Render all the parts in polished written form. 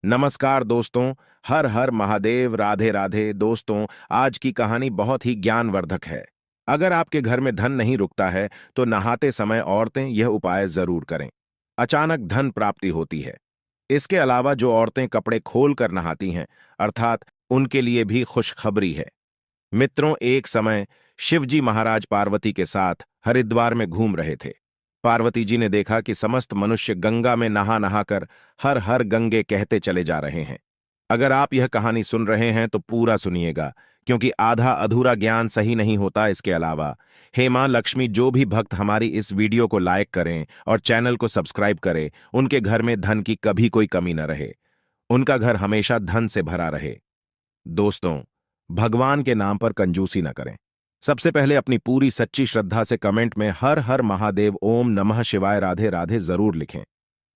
नमस्कार दोस्तों। हर हर महादेव, राधे राधे। दोस्तों, आज की कहानी बहुत ही ज्ञानवर्धक है। अगर आपके घर में धन नहीं रुकता है तो नहाते समय औरतें यह उपाय जरूर करें। अचानक धन प्राप्ति होती है। इसके अलावा जो औरतें कपड़े खोल कर नहाती हैं, अर्थात उनके लिए भी खुशखबरी है। मित्रों, एक समय शिवजी महाराज पार्वती के साथ हरिद्वार में घूम रहे थे। पार्वती जी ने देखा कि समस्त मनुष्य गंगा में नहा नहाकर हर हर गंगे कहते चले जा रहे हैं। अगर आप यह कहानी सुन रहे हैं तो पूरा सुनिएगा, क्योंकि आधा अधूरा ज्ञान सही नहीं होता। इसके अलावा हे मां लक्ष्मी, जो भी भक्त हमारी इस वीडियो को लाइक करें और चैनल को सब्सक्राइब करें, उनके घर में धन की कभी कोई कमी न रहे। उनका घर हमेशा धन से भरा रहे। दोस्तों, भगवान के नाम पर कंजूसी न करें। सबसे पहले अपनी पूरी सच्ची श्रद्धा से कमेंट में हर हर महादेव, ओम नमः शिवाय, राधे राधे जरूर लिखें।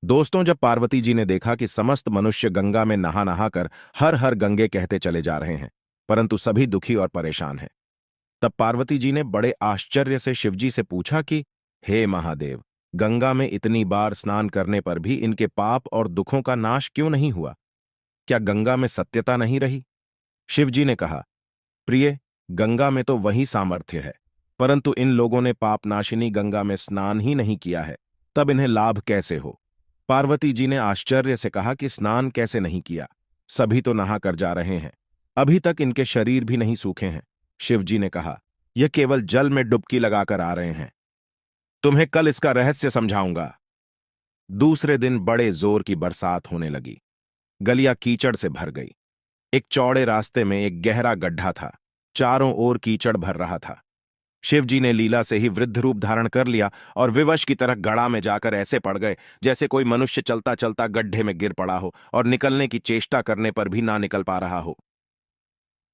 दोस्तों, जब पार्वती जी ने देखा कि समस्त मनुष्य गंगा में नहा नहाकर हर हर गंगे कहते चले जा रहे हैं, परंतु सभी दुखी और परेशान हैं, तब पार्वती जी ने बड़े आश्चर्य से शिवजी से पूछा कि हे महादेव, गंगा में इतनी बार स्नान करने पर भी इनके पाप और दुखों का नाश क्यों नहीं हुआ? क्या गंगा में सत्यता नहीं रही? शिवजी ने कहा, प्रिय, गंगा में तो वही सामर्थ्य है, परंतु इन लोगों ने पापनाशिनी गंगा में स्नान ही नहीं किया है, तब इन्हें लाभ कैसे हो? पार्वती जी ने आश्चर्य से कहा कि स्नान कैसे नहीं किया? सभी तो नहा कर जा रहे हैं, अभी तक इनके शरीर भी नहीं सूखे हैं। शिवजी ने कहा, यह केवल जल में डुबकी लगाकर आ रहे हैं। तुम्हें कल इसका रहस्य समझाऊंगा। दूसरे दिन बड़े जोर की बरसात होने लगी। गलियां कीचड़ से भर गई। एक चौड़े रास्ते में एक गहरा गड्ढा था। चारों ओर कीचड़ भर रहा था। शिवजी ने लीला से ही वृद्ध रूप धारण कर लिया और विवश की तरह गड़ा में जाकर ऐसे पड़ गए जैसे कोई मनुष्य चलता चलता गड्ढे में गिर पड़ा हो और निकलने की चेष्टा करने पर भी ना निकल पा रहा हो।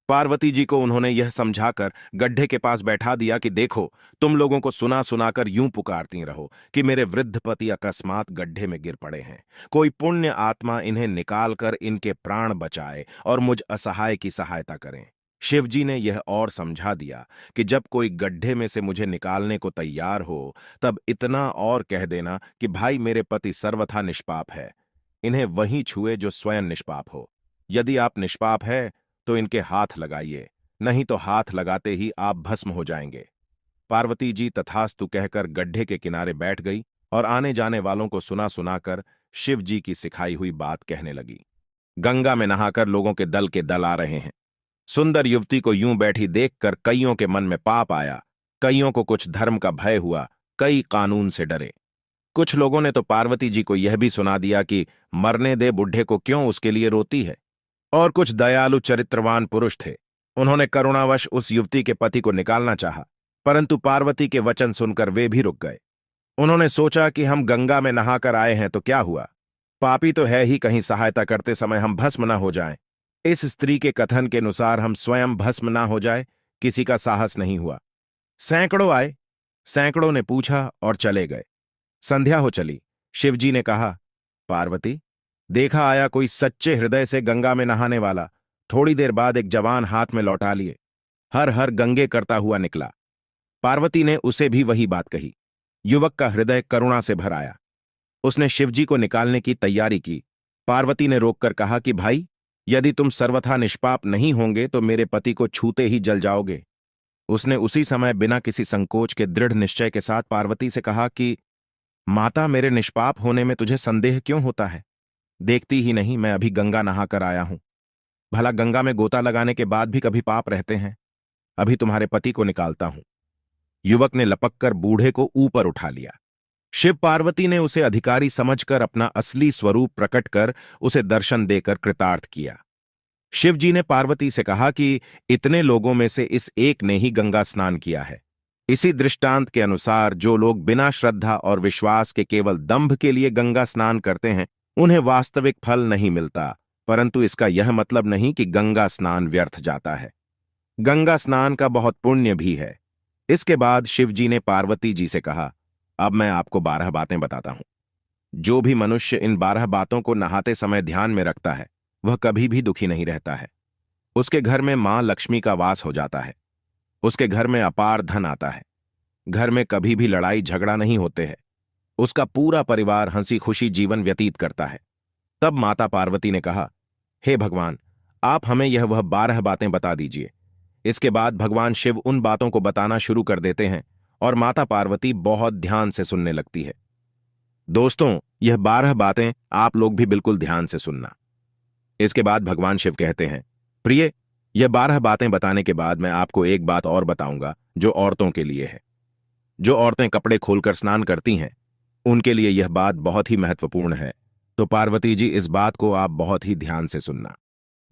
पार्वती जी को उन्होंने यह समझाकर गड्ढे के पास बैठा दिया कि देखो, तुम लोगों को सुना सुनाकर यूं पुकारती रहो कि मेरे वृद्ध पति अकस्मात गड्ढे में गिर पड़े हैं। कोई पुण्य आत्मा इन्हें निकालकर इनके प्राण बचाए और मुझ असहाय की सहायता करें। शिवजी ने यह और समझा दिया कि जब कोई गड्ढे में से मुझे निकालने को तैयार हो, तब इतना और कह देना कि भाई, मेरे पति सर्वथा निष्पाप है। इन्हें वही छुए जो स्वयं निष्पाप हो। यदि आप निष्पाप है तो इनके हाथ लगाइए, नहीं तो हाथ लगाते ही आप भस्म हो जाएंगे। पार्वती जी तथास्तु कहकर गड्ढे के किनारे बैठ गई और आने जाने वालों को सुना सुनाकर शिव जी की सिखाई हुई बात कहने लगी। गंगा में नहाकर लोगों के दल आ रहे हैं। सुंदर युवती को यूं बैठी देखकर कईयों के मन में पाप आया। कईयों को कुछ धर्म का भय हुआ, कई कानून से डरे। कुछ लोगों ने तो पार्वती जी को यह भी सुना दिया कि मरने दे बुढ़े को, क्यों उसके लिए रोती है। और कुछ दयालु चरित्रवान पुरुष थे। उन्होंने करुणावश उस युवती के पति को निकालना चाहा, परंतु पार्वती के वचन सुनकर वे भी रुक गए। उन्होंने सोचा कि हम गंगा में नहाकर आए हैं तो क्या हुआ, पापी तो है ही, कहीं सहायता करते समय हम भस्म न हो जाएं। इस स्त्री के कथन के अनुसार हम स्वयं भस्म न हो जाए, किसी का साहस नहीं हुआ। सैकड़ों आए, सैकड़ों ने पूछा और चले गए। संध्या हो चली। शिवजी ने कहा, पार्वती, देखा आया कोई सच्चे हृदय से गंगा में नहाने वाला। थोड़ी देर बाद एक जवान हाथ में लौटा लिए हर हर गंगे करता हुआ निकला। पार्वती ने उसे भी वही बात कही। युवक का हृदय करुणा से भर आया। उसने शिवजी को निकालने की तैयारी की। पार्वती ने रोककर कहा कि भाई, यदि तुम सर्वथा निष्पाप नहीं होंगे तो मेरे पति को छूते ही जल जाओगे। उसने उसी समय बिना किसी संकोच के दृढ़ निश्चय के साथ पार्वती से कहा कि माता, मेरे निष्पाप होने में तुझे संदेह क्यों होता है? देखती ही नहीं, मैं अभी गंगा नहा कर आया हूं। भला गंगा में गोता लगाने के बाद भी कभी पाप रहते हैं? अभी तुम्हारे पति को निकालता हूं। युवक ने लपककर बूढ़े को ऊपर उठा लिया। शिव पार्वती ने उसे अधिकारी समझकर अपना असली स्वरूप प्रकट कर उसे दर्शन देकर कृतार्थ किया। शिवजी ने पार्वती से कहा कि इतने लोगों में से इस एक ने ही गंगा स्नान किया है। इसी दृष्टांत के अनुसार जो लोग बिना श्रद्धा और विश्वास के केवल दंभ के लिए गंगा स्नान करते हैं, उन्हें वास्तविक फल नहीं मिलता, परंतु इसका यह मतलब नहीं कि गंगा स्नान व्यर्थ जाता है। गंगा स्नान का बहुत पुण्य भी है। इसके बाद शिवजी ने पार्वती जी से कहा, अब मैं आपको 12 बातें बताता हूं। जो भी मनुष्य इन 12 बातों को नहाते समय ध्यान में रखता है, वह कभी भी दुखी नहीं रहता है। उसके घर में मां लक्ष्मी का वास हो जाता है। उसके घर में अपार धन आता है। घर में कभी भी लड़ाई झगड़ा नहीं होते हैं। उसका पूरा परिवार हंसी खुशी जीवन व्यतीत करता है। तब माता पार्वती ने कहा, हे भगवान, आप हमें यह वह 12 बातें बता दीजिए। इसके बाद भगवान शिव उन बातों को बताना शुरू कर देते हैं और माता पार्वती बहुत ध्यान से सुनने लगती है। दोस्तों, यह 12 बातें आप लोग भी बिल्कुल ध्यान से सुनना। इसके बाद भगवान शिव कहते हैं, प्रिय, यह 12 बातें बताने के बाद मैं आपको एक बात और बताऊंगा जो औरतों के लिए है। जो औरतें कपड़े खोलकर स्नान करती हैं, उनके लिए यह बात बहुत ही महत्वपूर्ण है। तो पार्वती जी, इस बात को आप बहुत ही ध्यान से सुनना।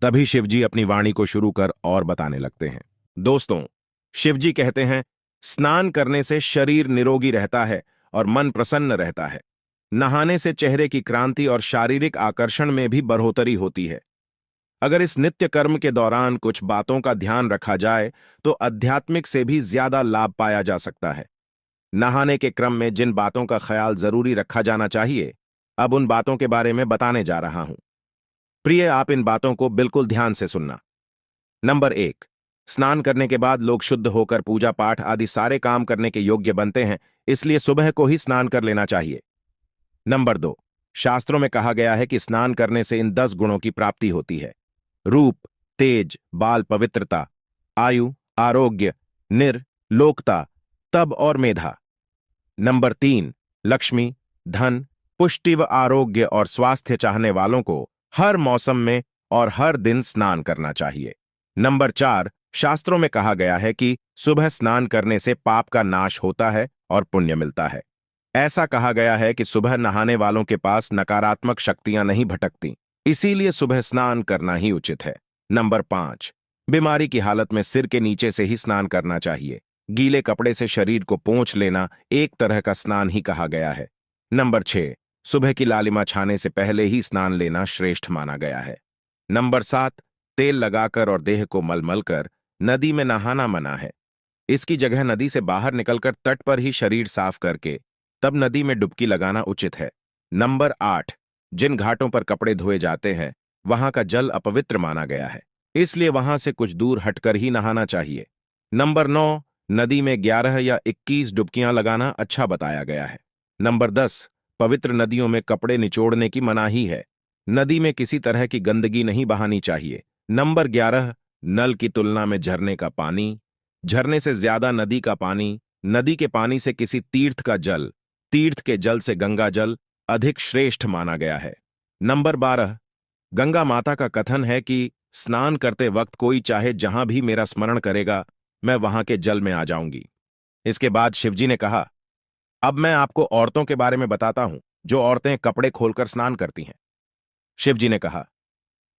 तभी शिवजी अपनी वाणी को शुरू कर और बताने लगते हैं। दोस्तों, शिवजी कहते हैं, स्नान करने से शरीर निरोगी रहता है और मन प्रसन्न रहता है। नहाने से चेहरे की क्रांति और शारीरिक आकर्षण में भी बढ़ोतरी होती है। अगर इस नित्य कर्म के दौरान कुछ बातों का ध्यान रखा जाए तो आध्यात्मिक से भी ज्यादा लाभ पाया जा सकता है। नहाने के क्रम में जिन बातों का ख्याल जरूरी रखा जाना चाहिए, अब उन बातों के बारे में बताने जा रहा हूं। प्रिय, आप इन बातों को बिल्कुल ध्यान से सुनना। नंबर 1, स्नान करने के बाद लोग शुद्ध होकर पूजा पाठ आदि सारे काम करने के योग्य बनते हैं, इसलिए सुबह को ही स्नान कर लेना चाहिए। नंबर 2, शास्त्रों में कहा गया है कि स्नान करने से इन 10 गुणों की प्राप्ति होती है: रूप, तेज, बाल पवित्रता, आयु, आरोग्य, लोकता, तप और मेधा। नंबर 3, लक्ष्मी, धन, पुष्टि व आरोग्य और स्वास्थ्य चाहने वालों को हर मौसम में और हर दिन स्नान करना चाहिए। नंबर 4, शास्त्रों में कहा गया है कि सुबह स्नान करने से पाप का नाश होता है और पुण्य मिलता है। ऐसा कहा गया है कि सुबह नहाने वालों के पास नकारात्मक शक्तियां नहीं भटकती, इसीलिए सुबह स्नान करना ही उचित है। नंबर 5, बीमारी की हालत में सिर के नीचे से ही स्नान करना चाहिए। गीले कपड़े से शरीर को पोंछ लेना एक तरह का स्नान ही कहा गया है। नंबर 6, सुबह की लालिमा छाने से पहले ही स्नान लेना श्रेष्ठ माना गया है। नंबर 7, तेल लगाकर और देह को मलमल कर नदी में नहाना मना है। इसकी जगह नदी से बाहर निकलकर तट पर ही शरीर साफ करके तब नदी में डुबकी लगाना उचित है। नंबर 8, जिन घाटों पर कपड़े धोए जाते हैं वहां का जल अपवित्र माना गया है, इसलिए वहां से कुछ दूर हटकर ही नहाना चाहिए। नंबर 9, नदी में 11 या 21 डुबकियां लगाना अच्छा बताया गया है। नंबर 10, पवित्र नदियों में कपड़े निचोड़ने की मनाही है। नदी में किसी तरह की गंदगी नहीं बहानी चाहिए। नंबर 11, नल की तुलना में झरने का पानी, झरने से ज्यादा नदी का पानी, नदी के पानी से किसी तीर्थ का जल, तीर्थ के जल से गंगा जल अधिक श्रेष्ठ माना गया है। नंबर 12, गंगा माता का कथन है कि स्नान करते वक्त कोई चाहे जहां भी मेरा स्मरण करेगा, मैं वहां के जल में आ जाऊंगी। इसके बाद शिवजी ने कहा, अब मैं आपको औरतों के बारे में बताता हूं जो औरतें कपड़े खोलकर स्नान करती हैं। शिवजी ने कहा,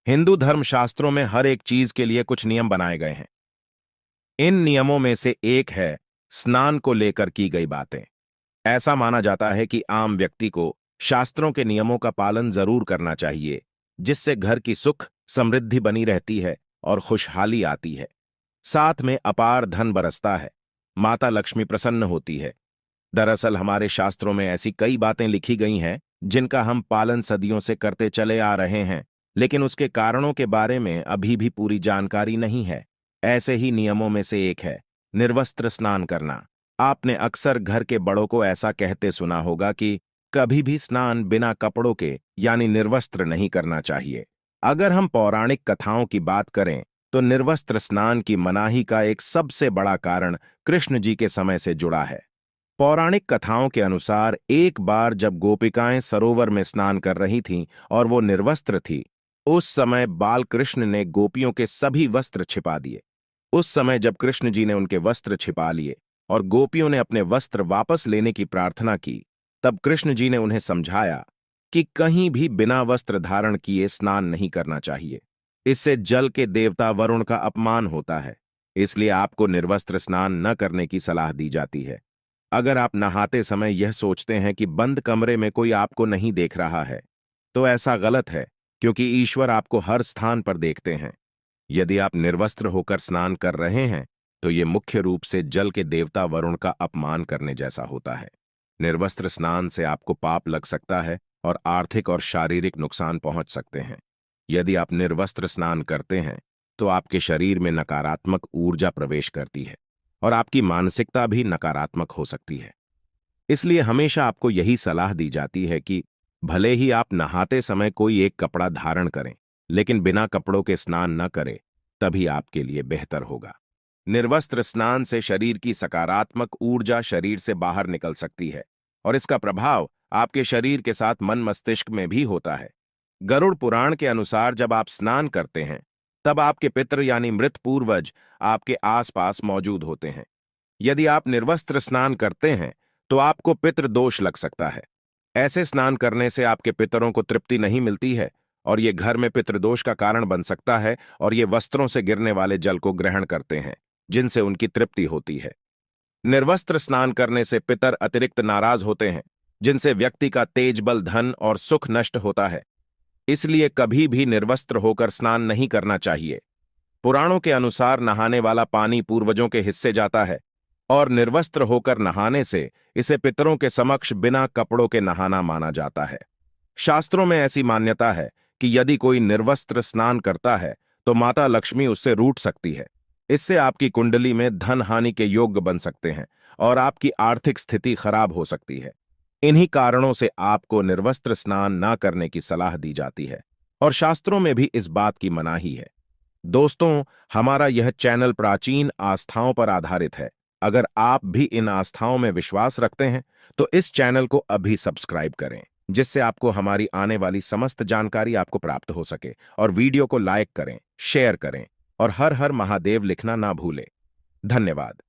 हिंदू धर्म शास्त्रों में हर एक चीज के लिए कुछ नियम बनाए गए हैं। इन नियमों में से एक है स्नान को लेकर की गई बातें। ऐसा माना जाता है कि आम व्यक्ति को शास्त्रों के नियमों का पालन जरूर करना चाहिए, जिससे घर की सुख समृद्धि बनी रहती है और खुशहाली आती है। साथ में अपार धन बरसता है, माता लक्ष्मी प्रसन्न होती है। दरअसल हमारे शास्त्रों में ऐसी कई बातें लिखी गई हैं जिनका हम पालन सदियों से करते चले आ रहे हैं, लेकिन उसके कारणों के बारे में अभी भी पूरी जानकारी नहीं है। ऐसे ही नियमों में से एक है निर्वस्त्र स्नान करना। आपने अक्सर घर के बड़ों को ऐसा कहते सुना होगा कि कभी भी स्नान बिना कपड़ों के यानी निर्वस्त्र नहीं करना चाहिए। अगर हम पौराणिक कथाओं की बात करें तो निर्वस्त्र स्नान की मनाही का एक सबसे बड़ा कारण कृष्ण जी के समय से जुड़ा है। पौराणिक कथाओं के अनुसार एक बार जब गोपिकाएं सरोवर में स्नान कर रही थीं और वो निर्वस्त्र थी, उस समय बाल कृष्ण ने गोपियों के सभी वस्त्र छिपा दिए। उस समय जब कृष्ण जी ने उनके वस्त्र छिपा लिए और गोपियों ने अपने वस्त्र वापस लेने की प्रार्थना की, तब कृष्ण जी ने उन्हें समझाया कि कहीं भी बिना वस्त्र धारण किए स्नान नहीं करना चाहिए। इससे जल के देवता वरुण का अपमान होता है, इसलिए आपको निर्वस्त्र स्नान न करने की सलाह दी जाती है। अगर आप नहाते समय यह सोचते हैं कि बंद कमरे में कोई आपको नहीं देख रहा है, तो ऐसा गलत है, क्योंकि ईश्वर आपको हर स्थान पर देखते हैं। यदि आप निर्वस्त्र होकर स्नान कर रहे हैं तो ये मुख्य रूप से जल के देवता वरुण का अपमान करने जैसा होता है। निर्वस्त्र स्नान से आपको पाप लग सकता है और आर्थिक और शारीरिक नुकसान पहुंच सकते हैं। यदि आप निर्वस्त्र स्नान करते हैं तो आपके शरीर में नकारात्मक ऊर्जा प्रवेश करती है और आपकी मानसिकता भी नकारात्मक हो सकती है। इसलिए हमेशा आपको यही सलाह दी जाती है कि भले ही आप नहाते समय कोई एक कपड़ा धारण करें, लेकिन बिना कपड़ों के स्नान न करें, तभी आपके लिए बेहतर होगा। निर्वस्त्र स्नान से शरीर की सकारात्मक ऊर्जा शरीर से बाहर निकल सकती है और इसका प्रभाव आपके शरीर के साथ मन मस्तिष्क में भी होता है। गरुड़ पुराण के अनुसार जब आप स्नान करते हैं, तब आपके पितृ यानी मृत पूर्वज आपके आसपास मौजूद होते हैं। यदि आप निर्वस्त्र स्नान करते हैं, तो आपको पितृ दोष लग सकता है। ऐसे स्नान करने से आपके पितरों को तृप्ति नहीं मिलती है और ये घर में पितृदोष का कारण बन सकता है और ये वस्त्रों से गिरने वाले जल को ग्रहण करते हैं, जिनसे उनकी तृप्ति होती है। निर्वस्त्र स्नान करने से पितर अतिरिक्त नाराज होते हैं, जिनसे व्यक्ति का तेज बल, धन और सुख नष्ट होता है। इसलिए कभी भी निर्वस्त्र होकर स्नान नहीं करना चाहिए। पुराणों के अनुसार नहाने वाला पानी पूर्वजों के हिस्से जाता है और निर्वस्त्र होकर नहाने से इसे पितरों के समक्ष बिना कपड़ों के नहाना माना जाता है। शास्त्रों में ऐसी मान्यता है कि यदि कोई निर्वस्त्र स्नान करता है तो माता लक्ष्मी उससे रूठ सकती है। इससे आपकी कुंडली में धन हानि के योग्य बन सकते हैं और आपकी आर्थिक स्थिति खराब हो सकती है। इन्हीं कारणों से आपको निर्वस्त्र स्नान न करने की सलाह दी जाती है और शास्त्रों में भी इस बात की मनाही है। दोस्तों, हमारा यह चैनल प्राचीन आस्थाओं पर आधारित है। अगर आप भी इन आस्थाओं में विश्वास रखते हैं, तो इस चैनल को अभी सब्सक्राइब करें, जिससे आपको हमारी आने वाली समस्त जानकारी आपको प्राप्त हो सके। और वीडियो को लाइक करें, शेयर करें और हर हर महादेव लिखना ना भूलें। धन्यवाद।